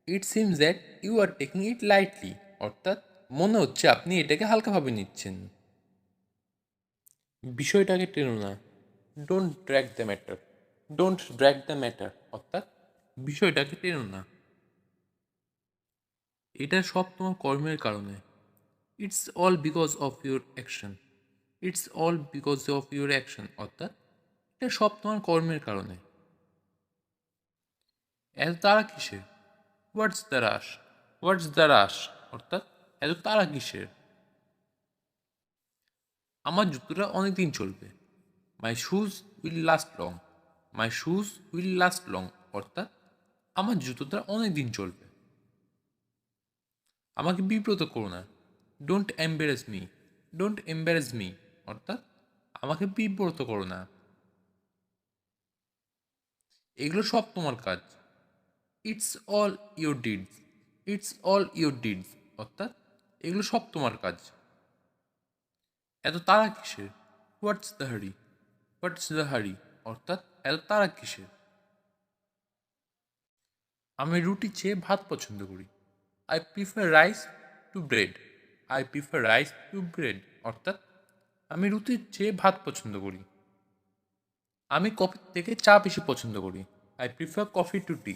It seems that you are taking it lightly অর্থাৎ মনে হচ্ছে আপনি এটাকে হালকাভাবে নিচ্ছেন। বিষয়টাকে টেনো না। Don't drag the matter. Don't drag the matter অর্থাৎ বিষয়টাকে টেনো না। এটা সব তোমার কর্মের কারণে। It's all because of your action. It's all because of your action অর্থাৎ এটা সব তোমার কর্মের কারণে। এত তারা কিসের? What's the rush. What's the রাশ অর্থাৎ এত তারা কিসের? আমার জুতোটা অনেক দিন চলবে। My shoes will last long. My shoes will last long অর্থাৎ আমার জুতোটা অনেক দিন চলবে। আমাকে বিব্রত করো না। Don't embarrass me. Don't embarrass me অর্থাৎ আমাকে বিব্রত করো না। এগুলো সব তোমার কাজ। It's all your deeds. It's all your deeds অর্থাৎ এগুলো সব তোমার কাজ। এত তাড়া কিসের? হোয়াটস দ্য হারি। হোয়াটস দ্য হারি অর্থাৎ এত তাড়া কিসের? আমি রুটি চেয়ে ভাত পছন্দ করি। I prefer rice two bread. I prefer rice two bread অর্থাৎ আমি রুটির চেয়ে ভাত পছন্দ করি। আমি কফির থেকে চা বেশি পছন্দ করি। I prefer coffee to tea.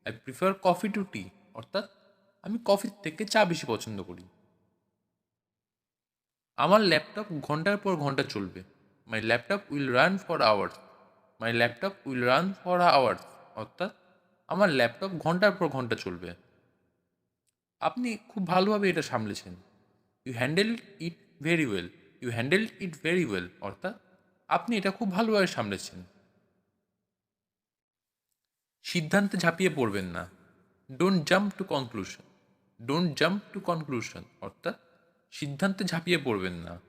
I prefer coffee to tea অর্থাৎ আমি কফির থেকে চা বেশি পছন্দ করি। আমার ল্যাপটপ ঘন্টার পর ঘন্টা চলবে। My laptop will run for hours. My laptop will run for hours অর্থাৎ আমার ল্যাপটপ ঘন্টার পর ঘন্টা চলবে। আপনি খুব ভালোভাবে এটা সামলেছেন। You handle it very well. You handle it very well অর্থাৎ আপনি এটা খুব ভালোভাবে সামলেছেন। সিদ্ধান্তে ঝাঁপিয়ে পড়বেন না। Don't jump to conclusion. Don't jump to conclusion অর্থাৎ সিদ্ধান্তে ঝাঁপিয়ে পড়বেন না।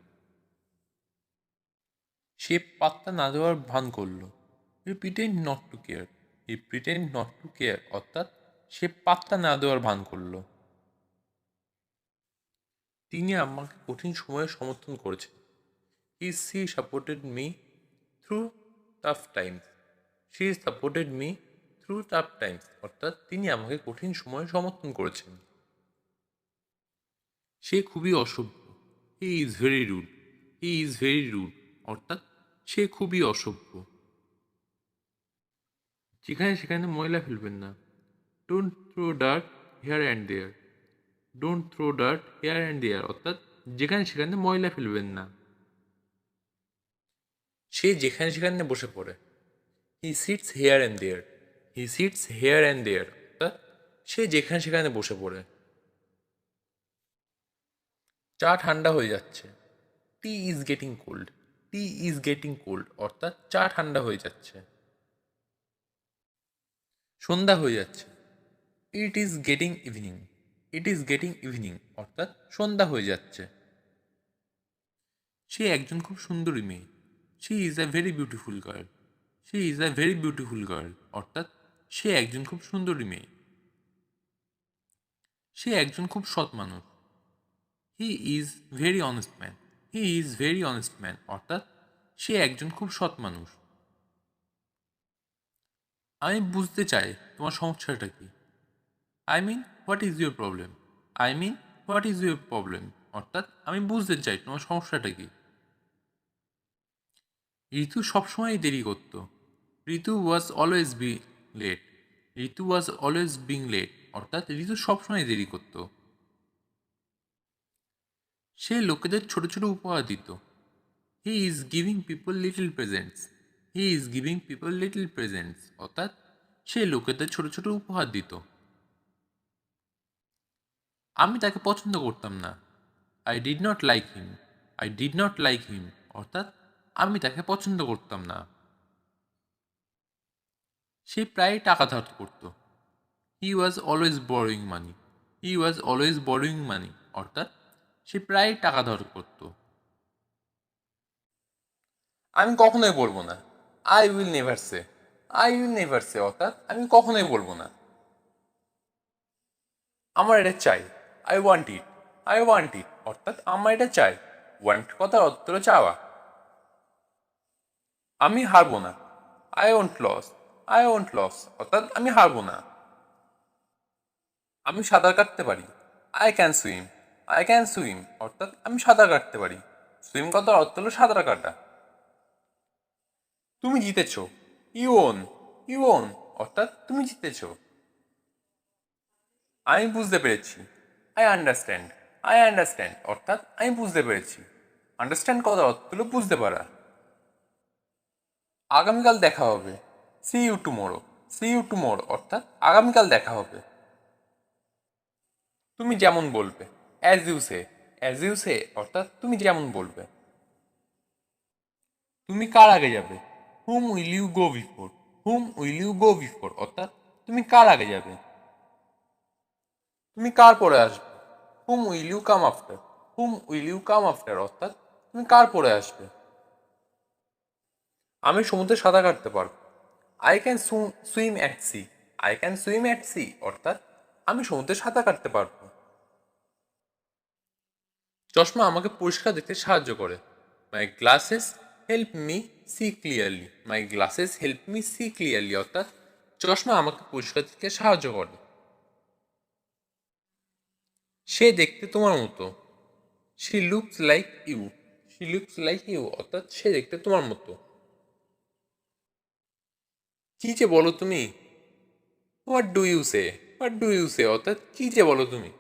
সে পাত্তা না দেওয়ার ভান করল। He pretend not to care. He pretend not to care অর্থাৎ সে পাত্তা না দেওয়ার ভান করল। তিনি আমাকে কঠিন সময়ে সমর্থন করেছেন। She supported me through tough times. She supported me through tough times অর্থাৎ তিনি আমাকে কঠিন সময়ে সমর্থন করেছেন। সে খুবই অসভ্য। He is very rude. He is very rude অর্থাৎ সে খুবই অসভ্য। যেখানে সেখানে ময়লা ফেলবেন না। Don't throw dirt here and there. Don't throw dirt here and there অর্থাৎ যেখানে সেখানে ময়লা ফেলবেন না। সে যেখানে সেখানে বসে পড়ে। He sits here and there. He sits here and there অর্থাৎ সে যেখানে সেখানে বসে পড়ে। চা ঠান্ডা হয়ে যাচ্ছে। Tea is getting cold. Tea is getting cold অর্থাৎ চা ঠান্ডা হয়ে যাচ্ছে। সন্ধ্যা হয়ে যাচ্ছে। It is getting evening. It is getting evening অর্থাৎ সন্ধ্যা হয়ে যাচ্ছে। সে একজন খুব সুন্দরী মেয়ে। She is a very beautiful girl. She is a very beautiful girl অর্থাৎ সে একজন খুব সুন্দরী মেয়ে। সে একজন খুব সৎ মানুষ। হি is very honest man. He is very honest man অর্থাৎ সে একজন খুব সৎ মানুষ। আমি বুঝতে চাই তোমার সমস্যাটা কি। I mean what is your problem. I mean what is your problem অর্থাৎ আমি বুঝতে চাই তোমার সমস্যাটা কি। ঋতু সবসময় দেরি করত। Ritu was always be late. Ritu was always being late অর্থাৎ ঋতু সবসময় দেরি করত। সে লোকেদের ছোট ছোট উপহার দিত। He is giving people little presents. He is giving people little presents অর্থাৎ সে লোকেদের ছোট ছোট উপহার দিত। আমি তাকে পছন্দ করতাম না। I did not like him. I did not like him অর্থাৎ আমি তাকে পছন্দ করতাম না। সে প্রায় টাকা ধার করত। He was always borrowing money. He was always borrowing money অর্থাৎ সে প্রায় টাকা ধার করত। আমি কখনোই বলবো না। I will never say. I will never say অর্থাৎ আমি কখনোই বলবো না। আমার এটা চাই। I want it. I want it অর্থাৎ আমার এটা চাই। ওয়ান্ট কথার অর্থ হলো চাওয়া। আমি হারবো না। I won't lose. I won't lose অর্থাৎ আমি হারবো না। আমি সাঁতার কাটতে পারি। I can swim. I can swim অর্থাৎ আমি সাঁতার কাটতে পারি। সুইম কথার অর্থ হলো সাঁতার কাটা। তুমি জিতেছো। You won. ইউ ওন অর্থাৎ তুমি জিতেছো। আমি বুঝতে পেরেছি। I understand. আই আন্ডারস্ট্যান্ড অর্থাৎ আমি বুঝতে পেরেছি। আন্ডারস্ট্যান্ড কথার অর্থ হলো বুঝতে পারা। আগামীকাল দেখা হবে। See you tomorrow. See you tomorrow অর্থাৎ আগামীকাল দেখা হবে। তুমি যেমন বলবে। As you say. As you say অর্থাৎ তুমি যেমন বলবে। তুমি কার আগে যাবে। Whom will you go before. Whom will you go before অর্থাৎ তুমি কার আগে যাবে। তুমি কার পরে আসবে। Whom will you come after. Whom will you come after অর্থাৎ তুমি কার পরে আসবে। আমি সমুদ্রে সাঁতার কাটতে পারবো। I can swim at sea. I can swim at sea অর্থাৎ আমি সমুদ্রে সাঁতার কাটতে পারবো। চশমা আমাকে পরিষ্কার দেখতে সাহায্য করে। My glasses help me see clearly. My glasses help me see clearly অর্থাৎ চশমা আমাকে পরিষ্কার দেখতে সাহায্য করে। সে দেখতে তোমার মতো। She looks like you. She looks like you অর্থাৎ সে দেখতে তোমার মতো। কি যে বলো তুমি। What do you say. What do you say অর্থাৎ কি যে বলো তুমি।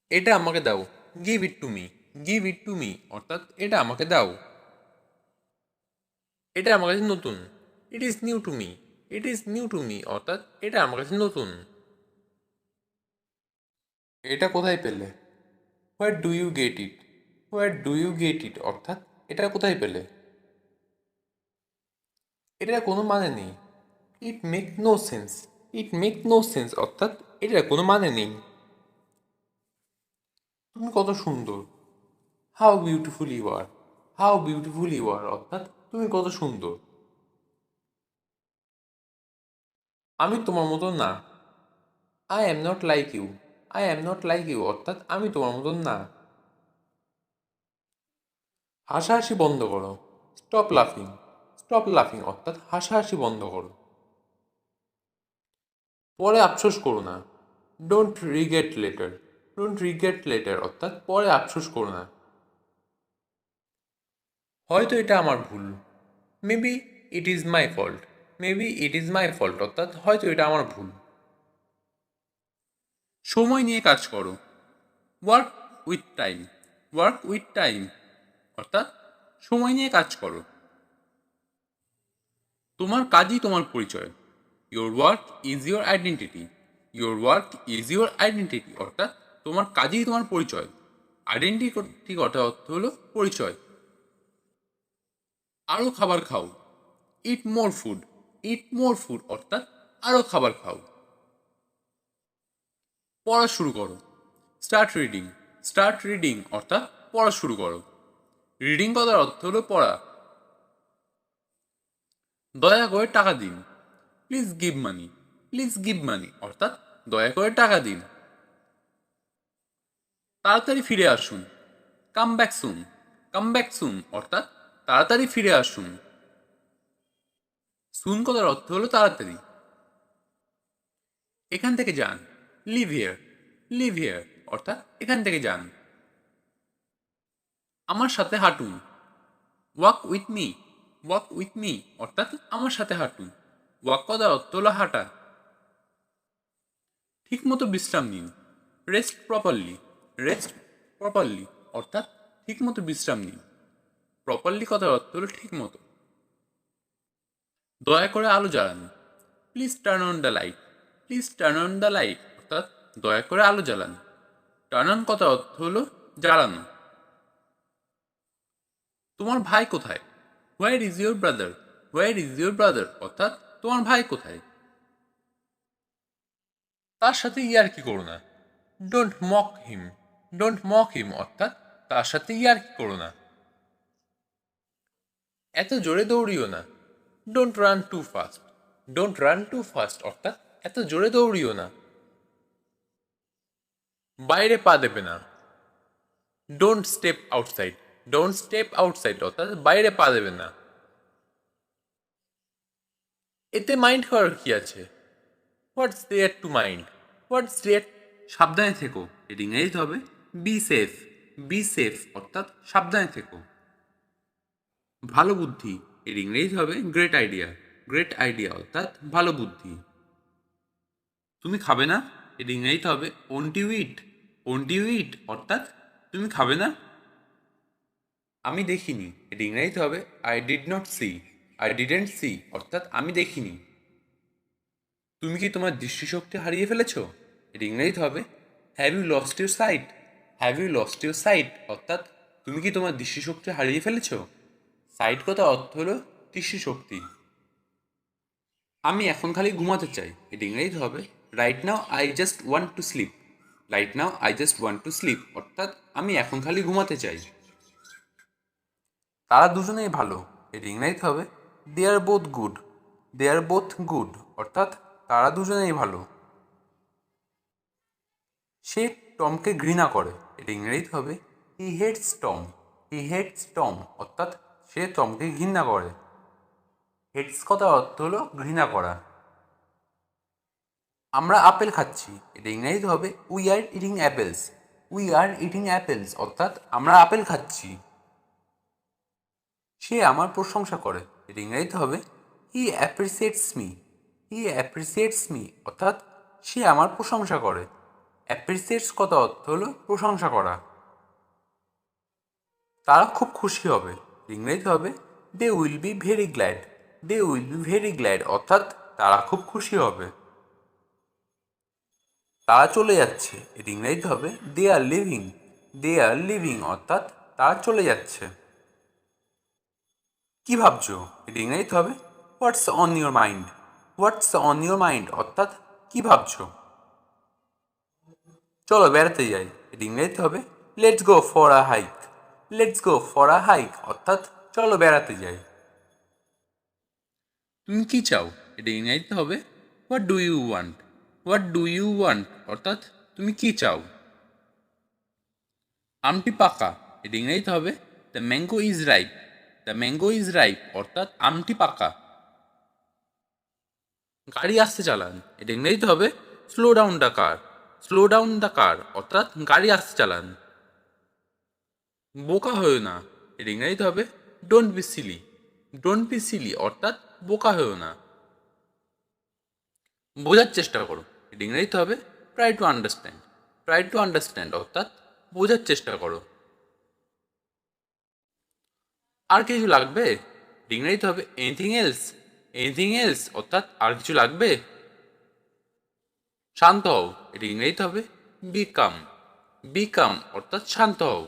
এটা আমাকে দাও। Give it to me. Give it to me অর্থাৎ এটা আমাকে দাও। এটা আমার কাছে নতুন। It is new to me. It is new to me অর্থাৎ এটা আমার কাছে নতুন। এটা কোথায় পেলে? Where do you get it? Where do you get it অর্থাৎ এটা কোথায় পেলে? এটার কোনো মানে নেই। It make no sense. It make no sense অর্থাৎ এটার কোনো মানে নেই। তুমি কত সুন্দর। How beautiful you are. How beautiful you are অর্থাৎ তুমি কত সুন্দর। আমি তোমার মতো না। I am not like you. I am not like you অর্থাৎ আমি তোমার মতন না। হাসাহাসি বন্ধ করো। স্টপ লাফিং। স্টপ লাফিং অর্থাৎ হাসাহাসি বন্ধ করো। পরে আফসোস করো না। Don't regret letter. Don't regret letter অর্থাৎ পরে আফসোস করো না। হয়তো এটা আমার ভুল। Maybe it is my fault. Maybe it is my fault অর্থাৎ হয়তো এটা আমার ভুল। সময় নিয়ে কাজ করো। Work with time. Work with time অর্থাৎ সময় নিয়ে কাজ করো। তোমার কাজই তোমার পরিচয়। Your work is your identity. Your work is your identity অর্থাৎ তোমার কাজই তোমার পরিচয়। আইডেন্টিটি কথা অর্থ হলো পরিচয়। আরও খাবার খাও। ইট মোর ফুড। ইট মোর ফুড অর্থাৎ আরও খাবার খাও। পড়া শুরু করো। Start reading. স্টার্ট রিডিং অর্থাৎ পড়া শুরু করো। রিডিং কথার অর্থ হলো পড়া। দয়া করে টাকা দিন। Please give money. Please give money অর্থাৎ দয়া করে টাকা দিন। তাড়াতাড়ি ফিরে আসুন। Come back soon. Come back soon অর্থাৎ তাড়াতাড়ি ফিরে আসুন। সুন কথার অর্থ হলো তাড়াতাড়ি। এখান থেকে যান। Live here. লিভ হিয়ার অর্থাৎ এখান থেকে যান। আমার সাথে হাঁটুন। Walk with me. Walk with me অর্থাৎ আমার সাথে হাঁটুন। ওয়াক কথার অর্থ হলো হাঁটা। ঠিকমতো বিশ্রাম নিন। Rest properly. রেস্ট প্রপারলি অর্থাৎ ঠিকমতো বিশ্রাম নিন। প্রপারলি কথার অর্থ হলো ঠিকমতো। দয়া করে আলো জ্বালান। Please turn on the light. Please turn on the light অর্থাৎ দয়া করে আলো জ্বালান। টার্ন অন কথার অর্থ হলো জ্বালানো। তোমার ভাই কোথায়? Where is your brother? Where is your brother অর্থাৎ তোমার ভাই কোথায়? তার সাথে ইয়ার্কি করো না। Don't mock him. Don't mock him অর্থাৎ তার সাথে ইয়ার্কি করো না। এত জোরে দৌড়িও না। Don't run too fast. Don't run too fast অর্থাৎ এত জোরে দৌড়িও না। বাইরে পা দেবে না। Don't step outside. Don't step outside অর্থাৎ বাইরে পা দেবে না। এতে মাইন্ড করার কি আছে? What's there to mind? What's দেয়ার। সাবধানে থেকো। এর ইংরেজি হবে বি সেফ। বি সেফ অর্থাৎ সাবধানে থেকো। ভালো বুদ্ধি। এর ইংরেজি হবে গ্রেট আইডিয়া। গ্রেট আইডিয়া অর্থাৎ ভালো বুদ্ধি। তুমি খাবে না? এর ইংরেজি হবে won't you eat. Won't you eat অর্থাৎ তুমি খাবে না? আমি দেখিনি। এর ইংরেজি হবে I did not see. I didn't see অর্থাৎ আমি দেখিনি। তুমি কি তোমার দৃষ্টিশক্তি হারিয়ে ফেলেছো? এর ইংরেজি হবে have you lost your sight. Have you lost your sight অর্থাৎ তুমি কি তোমার দৃষ্টিশক্তি হারিয়ে ফেলেছো? সাইট কথা অর্থ হলো দৃষ্টিশক্তি। আমি এখন খালি ঘুমাতে চাই। এর ইংরেজি হবে right now I just want to sleep. Right now I just want to sleep অর্থাৎ আমি এখন খালি ঘুমাতে চাই। তারা দুজনেই ভালো। এর ইংরেজি হবে they R both good. They R both good অর্থাৎ তারা দুজনেই ভালো। সে টমকে ঘৃণা করে। এর ইংরেজি হবে হি হেটস টম। হি হেটস টম অর্থাৎ সে টমকে ঘৃণা করে। হেটস কথার অর্থ হলো ঘৃণা করা। আমরা আপেল খাচ্ছি। এটা ইংরেজি হবে we are eating apples. We are eating apples অর্থাৎ আমরা আপেল খাচ্ছি। সে আমার প্রশংসা করে। এটা ইংরেজিতে হবে হি অ্যাপ্রিসিয়েটস মি। হি অ্যাপ্রিসিয়েটস মি অর্থাৎ সে আমার প্রশংসা করে। অ্যাপ্রিসিয়েটস কথা অর্থ হলো প্রশংসা করা। তারা খুব খুশি হবে। ইংরেজি হবে they will be very glad. They will be very glad অর্থাৎ তারা খুব খুশি হবে। তারা চলে যাচ্ছে, এর ইংরেজি হবে they R living. They R living অর্থাৎ তারা চলে যাচ্ছে। কি ভাবছো, এর ইংরেজি হবে হোয়াটস on your mind. What's on your mind অর্থাৎ কি ভাবছো। চলো বেড়াতে যাই, এর ইংরেজি হবে let's go for a hike. Let's go for a hike অর্থাৎ চলো বেড়াতে যাই। তুমি কি চাও, এটা ইংরেজিতে হবে what do you want. What do you want অর্থাৎ তুমি কি চাও। আমটি পাকা, এটা ইংরেজিতে হবে the mango is ripe. The mango is ripe অর্থাৎ আমটি পাকা। গাড়ি আসতে চালান, এটা ইংরেজিতে হবে slow down the car. Slow down the car অর্থাৎ গাড়ি আসতে চালান। বোকা হয়েও না, এর ইংরেজিতে হবে don't be silly. Don't be silly অর্থাৎ বোকা হয়েও না। বোঝার চেষ্টা করো, এর ইংরেজিতে হবে try to understand. Try to understand অর্থাৎ বোঝার চেষ্টা করো। আর কিছু লাগবে, ইংরেজিতে হবে এনিথিং এলস। এনিথিং এলস অর্থাৎ আর কিছু লাগবে। শান্ত হও, এর ইংরেজিতে হবে বিকাম। বিকাম অর্থাৎ শান্ত হও।